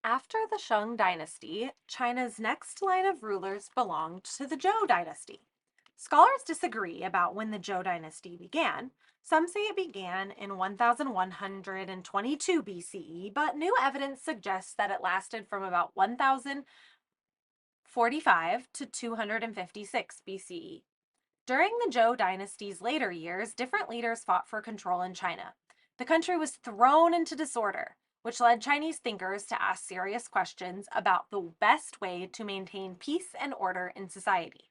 After the Shang dynasty, China's next line of rulers belonged to the Zhou dynasty. Scholars disagree about when the Zhou dynasty began. Some say it began in 1122 BCE, but new evidence suggests that it lasted from about 1045 to 256 BCE. During the Zhou dynasty's later years, different leaders fought for control in China. The country was thrown into disorder, which led Chinese thinkers to ask serious questions about the best way to maintain peace and order in society.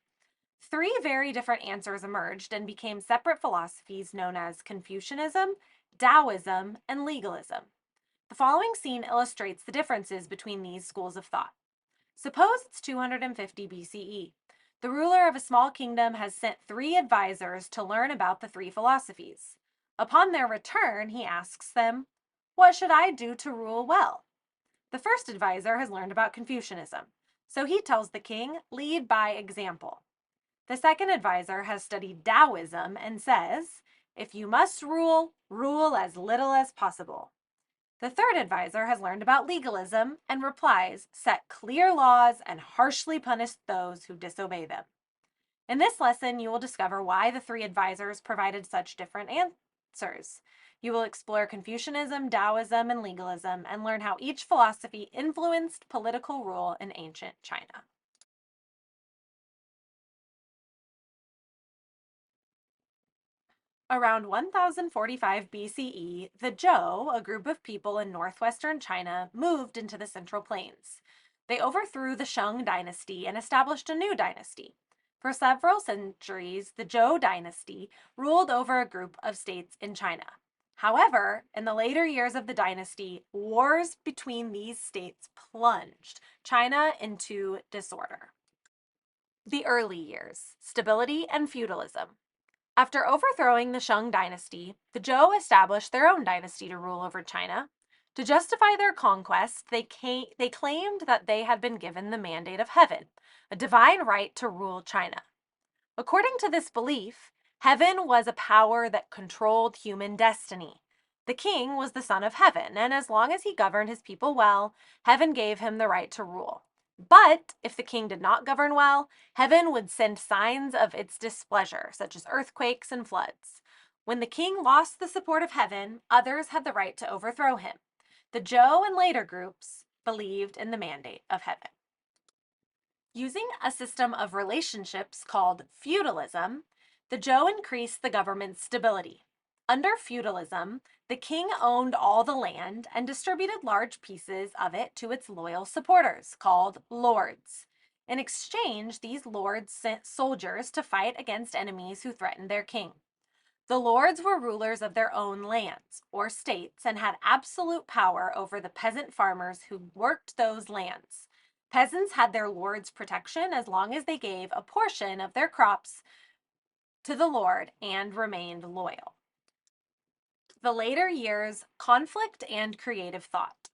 Three very different answers emerged and became separate philosophies known as Confucianism, Taoism, and legalism. The following scene illustrates the differences between these schools of thought. Suppose it's 250 BCE. The ruler of a small kingdom has sent three advisors to learn about the three philosophies. Upon their return, he asks them, "What should I do to rule well?" The first advisor has learned about Confucianism, so he tells the king, "Lead by example." The second advisor has studied Taoism and says, "If you must rule, rule as little as possible." The third advisor has learned about legalism and replies, "Set clear laws and harshly punish those who disobey them." In this lesson, you will discover why the three advisors provided such different answers. You will explore Confucianism, Taoism, and legalism and learn how each philosophy influenced political rule in ancient China. Around 1045 BCE, the Zhou, a group of people in northwestern China, moved into the Central Plains. They overthrew the Shang dynasty and established a new dynasty. For several centuries, the Zhou dynasty ruled over a group of states in China. However, in the later years of the dynasty, wars between these states plunged China into disorder. The early years, stability and feudalism. After overthrowing the Shang dynasty, the Zhou established their own dynasty to rule over China. To justify their conquest, they claimed that they had been given the mandate of heaven, a divine right to rule China. According to this belief, heaven was a power that controlled human destiny. The king was the son of heaven, and as long as he governed his people well, heaven gave him the right to rule. But if the king did not govern well, heaven would send signs of its displeasure, such as earthquakes and floods. When the king lost the support of heaven, others had the right to overthrow him. The Zhou and later groups believed in the mandate of heaven. Using a system of relationships called feudalism, the Zhou increased the government's stability. Under feudalism, the king owned all the land and distributed large pieces of it to its loyal supporters, called lords. In exchange, these lords sent soldiers to fight against enemies who threatened their king. The lords were rulers of their own lands, or states, and had absolute power over the peasant farmers who worked those lands. Peasants had their lord's protection as long as they gave a portion of their crops to the lord and remained loyal. The later years, conflict and creative thought.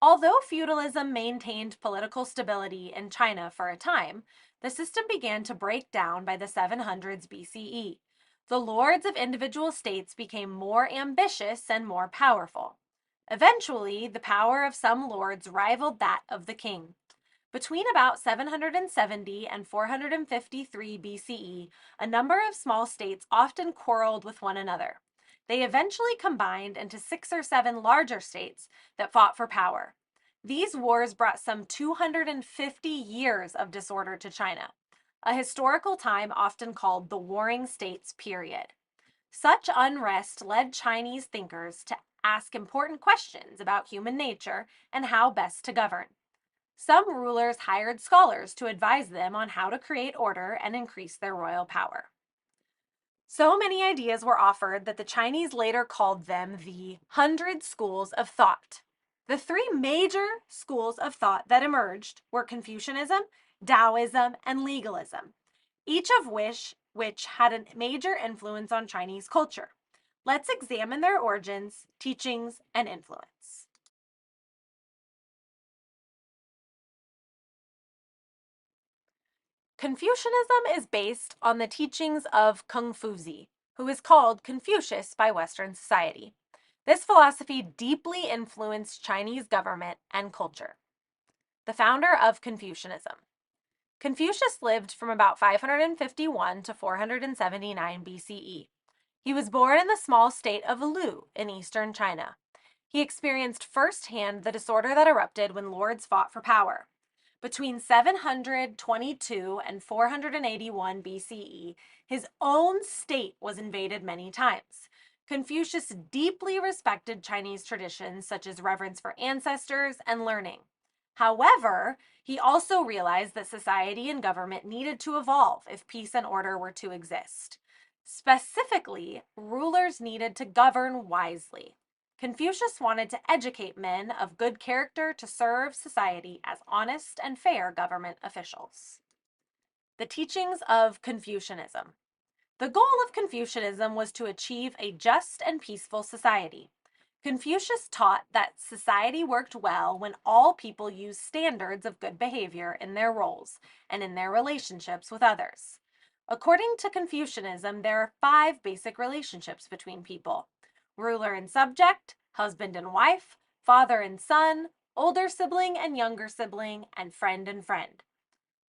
Although feudalism maintained political stability in China for a time, the system began to break down by the 700s BCE. The lords of individual states became more ambitious and more powerful. Eventually, the power of some lords rivaled that of the king. Between about 770 and 453 BCE, a number of small states often quarreled with one another. They eventually combined into 6 or 7 larger states that fought for power. These wars brought some 250 years of disorder to China, a historical time often called the Warring States period. Such unrest led Chinese thinkers to ask important questions about human nature and how best to govern. Some rulers hired scholars to advise them on how to create order and increase their royal power. So many ideas were offered that the Chinese later called them the 100 Schools of Thought. The three major schools of thought that emerged were Confucianism, Taoism, and legalism, each of which had a major influence on Chinese culture. Let's examine their origins, teachings, and influence. Confucianism is based on the teachings of Kung-Fu-Zi, who is called Confucius by Western society. This philosophy deeply influenced Chinese government and culture. the founder of Confucianism. Confucius lived from about 551 to 479 BCE. He was born in the small state of Lu in eastern China. He experienced firsthand the disorder that erupted when lords fought for power. Between 722 and 481 BCE, his own state was invaded many times. Confucius deeply respected Chinese traditions such as reverence for ancestors and learning. However, he also realized that society and government needed to evolve if peace and order were to exist. Specifically, rulers needed to govern wisely. Confucius wanted to educate men of good character to serve society as honest and fair government officials. The teachings of Confucianism. The goal of Confucianism was to achieve a just and peaceful society. Confucius taught that society worked well when all people used standards of good behavior in their roles and in their relationships with others. According to Confucianism, there are 5 basic relationships between people: ruler and subject, husband and wife, father and son, older sibling and younger sibling, and friend and friend.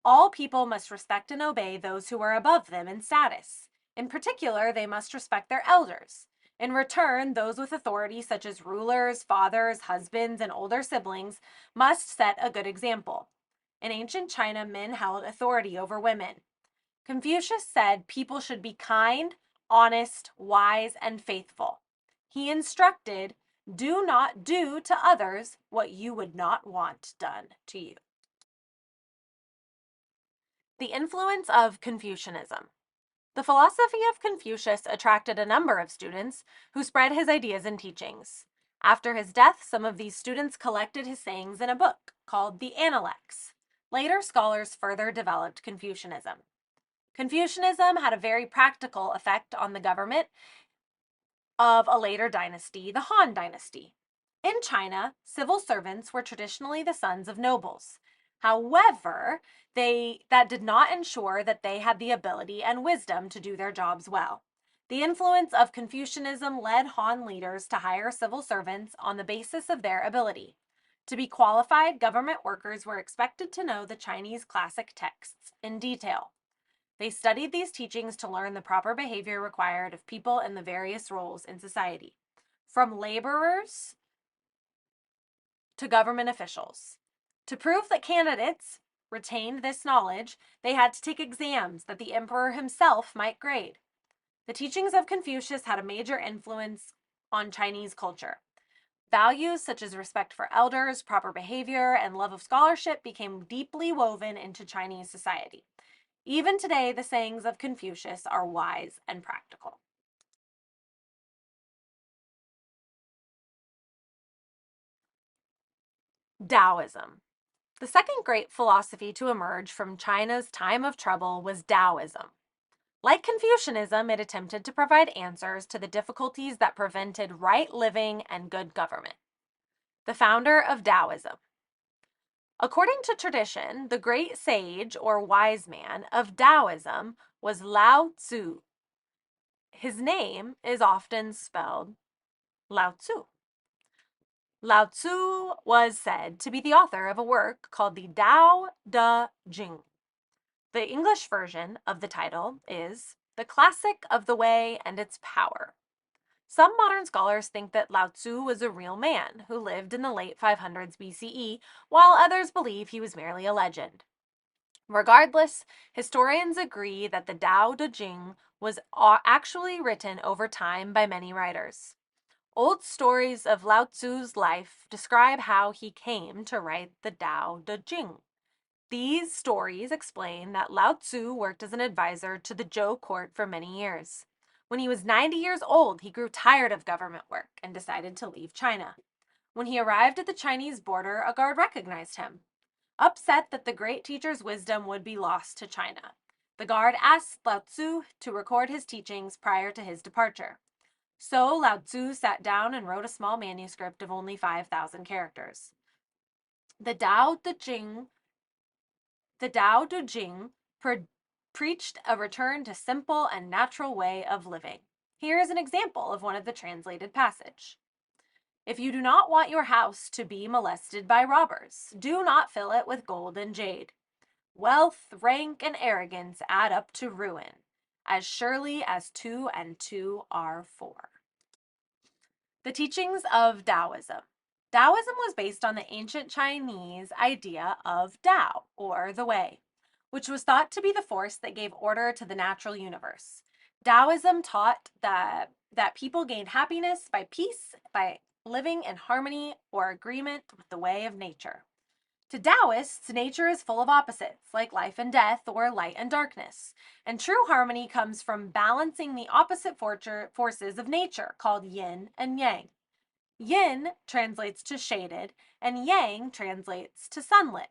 All people must respect and obey those who are above them in status. In particular, they must respect their elders. In return, those with authority, such as rulers, fathers, husbands, and older siblings, must set a good example. In ancient China, men held authority over women. Confucius said people should be kind, honest, wise, and faithful. He instructed, "Do not do to others what you would not want done to you." The influence of Confucianism. The philosophy of Confucius attracted a number of students who spread his ideas and teachings. After his death, some of these students collected his sayings in a book called the Analects. Later scholars further developed Confucianism. Confucianism had a very practical effect on the government of a later dynasty, the Han Dynasty. In China, civil servants were traditionally the sons of nobles. However, that did not ensure that they had the ability and wisdom to do their jobs well. The influence of Confucianism led Han leaders to hire civil servants on the basis of their ability. To be qualified, government workers were expected to know the Chinese classic texts in detail. They studied these teachings to learn the proper behavior required of people in the various roles in society, from laborers to government officials. To prove that candidates retained this knowledge, they had to take exams that the emperor himself might grade. The teachings of Confucius had a major influence on Chinese culture. Values such as respect for elders, proper behavior, and love of scholarship became deeply woven into Chinese society. Even today, the sayings of Confucius are wise and practical. Taoism. The second great philosophy to emerge from China's time of trouble was Taoism. Like Confucianism, it attempted to provide answers to the difficulties that prevented right living and good government. The founder of Taoism. According to tradition, the great sage or wise man of Taoism was Lao Tzu. His name is often spelled Lao Tzu. Lao Tzu was said to be the author of a work called the Tao Te Ching. The English version of the title is The Classic of the Way and Its Power. Some modern scholars think that Lao Tzu was a real man who lived in the late 500s BCE, while others believe he was merely a legend. Regardless, historians agree that the Tao Te Ching was actually written over time by many writers. Old stories of Lao Tzu's life describe how he came to write the Tao Te Ching. These stories explain that Lao Tzu worked as an advisor to the Zhou court for many years. When he was 90 years old, he grew tired of government work and decided to leave China. When he arrived at the Chinese border, a guard recognized him. Upset that the great teacher's wisdom would be lost to China, the guard asked Lao Tzu to record his teachings prior to his departure. So Lao Tzu sat down and wrote a small manuscript of only 5,000 characters. The Tao Te Ching preached a return to simple and natural way of living. Here is an example of one of the translated passage. If you do not want your house to be molested by robbers, do not fill it with gold and jade. Wealth, rank, and arrogance add up to ruin, as surely as 2 and 2 are 4. The teachings of Taoism. Taoism was based on the ancient Chinese idea of Tao, or the way, which was thought to be the force that gave order to the natural universe. Taoism taught that people gained happiness by peace, by living in harmony or agreement with the way of nature. To Taoists, nature is full of opposites, like life and death or light and darkness. And true harmony comes from balancing the opposite forces of nature, called yin and yang. Yin translates to shaded, and yang translates to sunlit.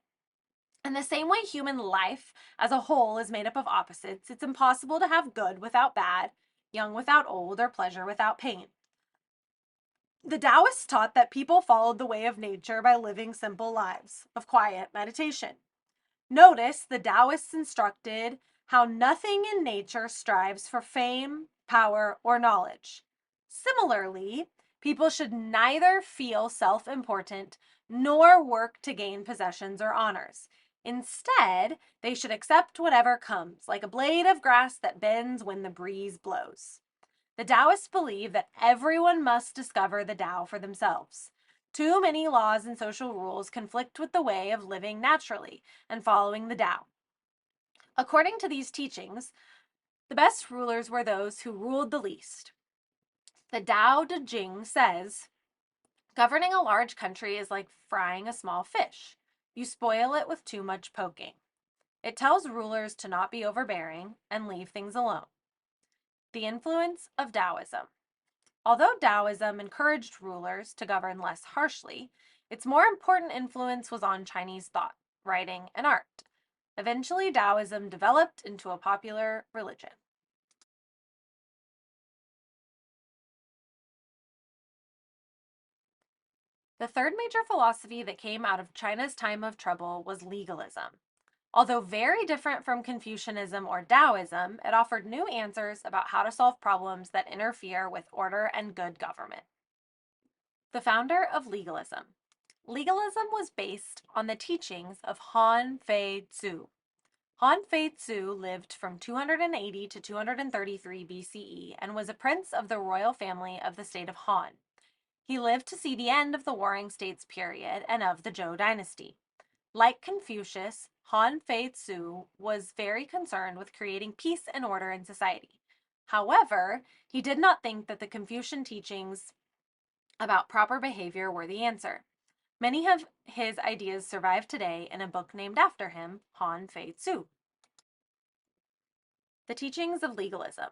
In the same way human life as a whole is made up of opposites, it's impossible to have good without bad, young without old, or pleasure without pain. The Taoists taught that people followed the way of nature by living simple lives of quiet meditation. Notice the Taoists instructed how nothing in nature strives for fame, power, or knowledge. Similarly, people should neither feel self-important nor work to gain possessions or honors. Instead, they should accept whatever comes, like a blade of grass that bends when the breeze blows. The Taoists believe that everyone must discover the Tao for themselves. Too many laws and social rules conflict with the way of living naturally and following the Tao. According to these teachings, the best rulers were those who ruled the least. The Tao Te Ching says, governing a large country is like frying a small fish. You spoil it with too much poking. It tells rulers to not be overbearing and leave things alone. The influence of Taoism. Although Taoism encouraged rulers to govern less harshly, its more important influence was on Chinese thought, writing, and art. Eventually, Taoism developed into a popular religion. The third major philosophy that came out of China's time of trouble was legalism. Although very different from Confucianism or Taoism, it offered new answers about how to solve problems that interfere with order and good government. The founder of legalism. Legalism was based on the teachings of Han Fei Tzu. Han Fei Tzu lived from 280 to 233 BCE and was a prince of the royal family of the state of Han. He lived to see the end of the Warring States period and of the Zhou dynasty. Like Confucius, Han Fei Tzu was very concerned with creating peace and order in society. However, he did not think that the Confucian teachings about proper behavior were the answer. Many of his ideas survive today in a book named after him, Han Fei Tzu. The teachings of legalism.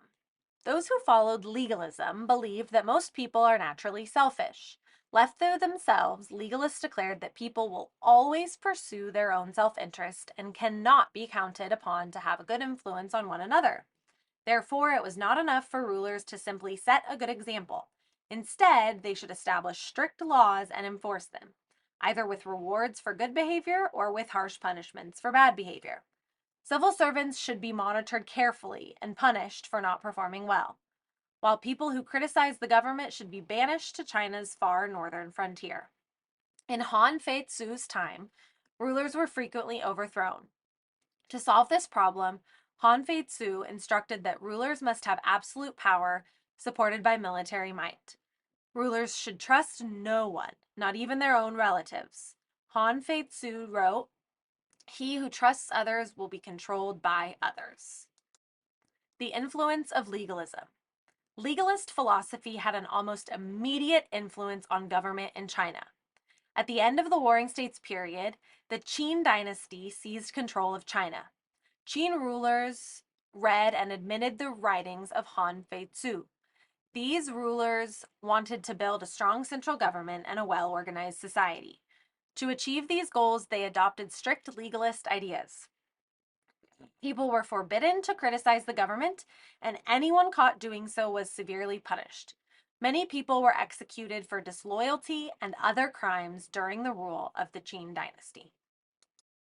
Those who followed legalism believed that most people are naturally selfish. Left to themselves, legalists declared that people will always pursue their own self-interest and cannot be counted upon to have a good influence on one another. Therefore, it was not enough for rulers to simply set a good example. Instead, they should establish strict laws and enforce them, either with rewards for good behavior or with harsh punishments for bad behavior. Civil servants should be monitored carefully and punished for not performing well, while people who criticize the government should be banished to China's far northern frontier. In Han Fei Tzu's time, rulers were frequently overthrown. To solve this problem, Han Fei Tzu instructed that rulers must have absolute power supported by military might. Rulers should trust no one, not even their own relatives. Han Fei Tzu wrote, "He who trusts others will be controlled by others." The influence of legalism. Legalist philosophy had an almost immediate influence on government in China. At the end of the Warring States period, the Qin dynasty seized control of China. Qin rulers read and admitted the writings of Han Fei Tzu. These rulers wanted to build a strong central government and a well-organized society. To achieve these goals, they adopted strict legalist ideas. People were forbidden to criticize the government, and anyone caught doing so was severely punished. Many people were executed for disloyalty and other crimes during the rule of the Qin dynasty.